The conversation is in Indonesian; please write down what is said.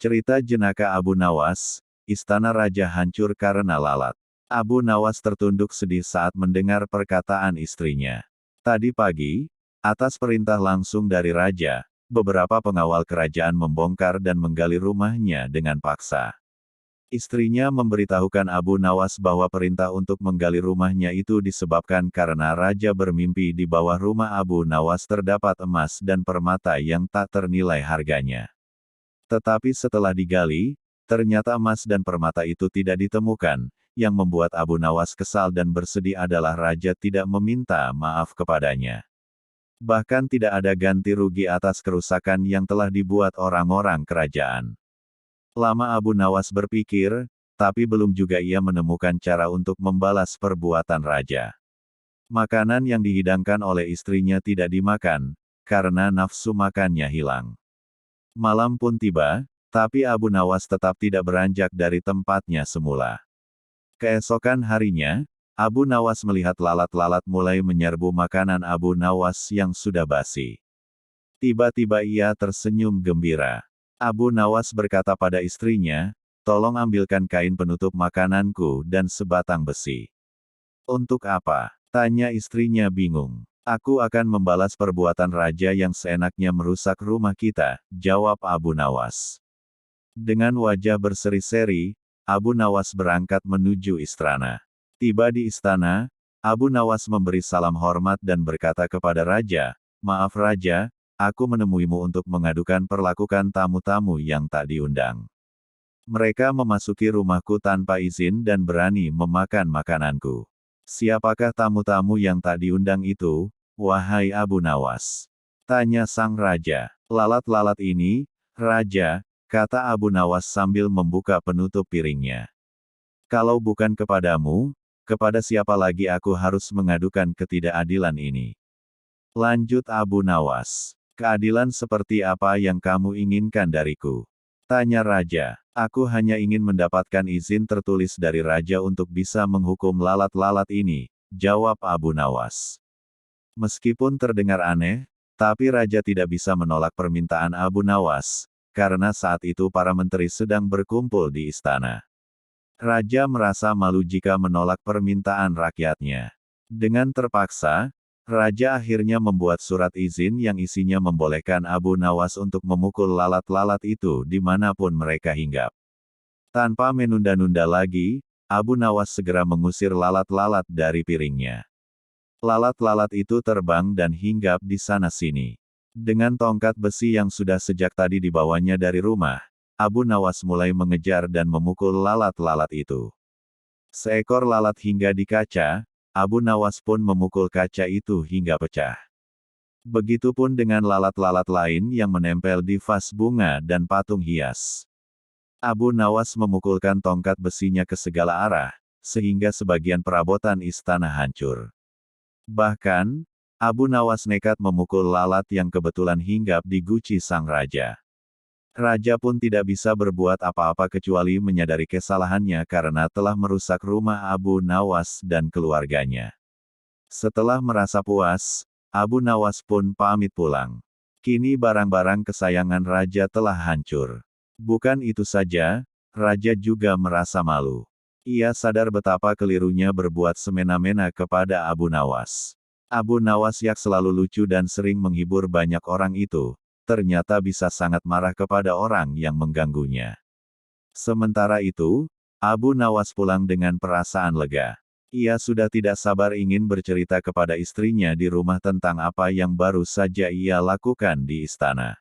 Cerita jenaka Abu Nawas, istana raja hancur karena lalat. Abu Nawas tertunduk sedih saat mendengar perkataan istrinya. Tadi pagi, atas perintah langsung dari raja, beberapa pengawal kerajaan membongkar dan menggali rumahnya dengan paksa. Istrinya memberitahukan Abu Nawas bahwa perintah untuk menggali rumahnya itu disebabkan karena raja bermimpi di bawah rumah Abu Nawas terdapat emas dan permata yang tak ternilai harganya. Tetapi setelah digali, ternyata emas dan permata itu tidak ditemukan. Yang membuat Abu Nawas kesal dan bersedih adalah raja tidak meminta maaf kepadanya. Bahkan tidak ada ganti rugi atas kerusakan yang telah dibuat orang-orang kerajaan. Lama Abu Nawas berpikir, tapi belum juga ia menemukan cara untuk membalas perbuatan raja. Makanan yang dihidangkan oleh istrinya tidak dimakan, karena nafsu makannya hilang. Malam pun tiba, tapi Abu Nawas tetap tidak beranjak dari tempatnya semula. Keesokan harinya, Abu Nawas melihat lalat-lalat mulai menyerbu makanan Abu Nawas yang sudah basi. Tiba-tiba ia tersenyum gembira. Abu Nawas berkata pada istrinya, "Tolong ambilkan kain penutup makananku dan sebatang besi." "Untuk apa?" tanya istrinya bingung. "Aku akan membalas perbuatan raja yang seenaknya merusak rumah kita," jawab Abu Nawas. Dengan wajah berseri-seri, Abu Nawas berangkat menuju istana. Tiba di istana, Abu Nawas memberi salam hormat dan berkata kepada raja, "Maaf raja, aku menemuimu untuk mengadukan perlakuan tamu-tamu yang tak diundang. Mereka memasuki rumahku tanpa izin dan berani memakan makananku. Siapakah tamu-tamu yang tak diundang itu, wahai Abu Nawas?" tanya sang raja. "Lalat-lalat ini, raja," kata Abu Nawas sambil membuka penutup piringnya. "Kalau bukan kepadamu, kepada siapa lagi aku harus mengadukan ketidakadilan ini?" Lanjut Abu Nawas. "Keadilan seperti apa yang kamu inginkan dariku?" tanya raja. "Aku hanya ingin mendapatkan izin tertulis dari raja untuk bisa menghukum lalat-lalat ini," jawab Abu Nawas. Meskipun terdengar aneh, tapi raja tidak bisa menolak permintaan Abu Nawas, karena saat itu para menteri sedang berkumpul di istana. Raja merasa malu jika menolak permintaan rakyatnya. Dengan terpaksa, raja akhirnya membuat surat izin yang isinya membolehkan Abu Nawas untuk memukul lalat-lalat itu dimanapun mereka hinggap. Tanpa menunda-nunda lagi, Abu Nawas segera mengusir lalat-lalat dari piringnya. Lalat-lalat itu terbang dan hinggap di sana-sini. Dengan tongkat besi yang sudah sejak tadi dibawanya dari rumah, Abu Nawas mulai mengejar dan memukul lalat-lalat itu. Seekor lalat hingga di kaca, Abu Nawas pun memukul kaca itu hingga pecah. Begitupun dengan lalat-lalat lain yang menempel di vas bunga dan patung hias. Abu Nawas memukulkan tongkat besinya ke segala arah, sehingga sebagian perabotan istana hancur. Bahkan, Abu Nawas nekat memukul lalat yang kebetulan hinggap di guci sang raja. Raja pun tidak bisa berbuat apa-apa kecuali menyadari kesalahannya karena telah merusak rumah Abu Nawas dan keluarganya. Setelah merasa puas, Abu Nawas pun pamit pulang. Kini barang-barang kesayangan raja telah hancur. Bukan itu saja, raja juga merasa malu. Ia sadar betapa kelirunya berbuat semena-mena kepada Abu Nawas. Abu Nawas yang selalu lucu dan sering menghibur banyak orang itu, ternyata bisa sangat marah kepada orang yang mengganggunya. Sementara itu, Abu Nawas pulang dengan perasaan lega. Ia sudah tidak sabar ingin bercerita kepada istrinya di rumah tentang apa yang baru saja ia lakukan di istana.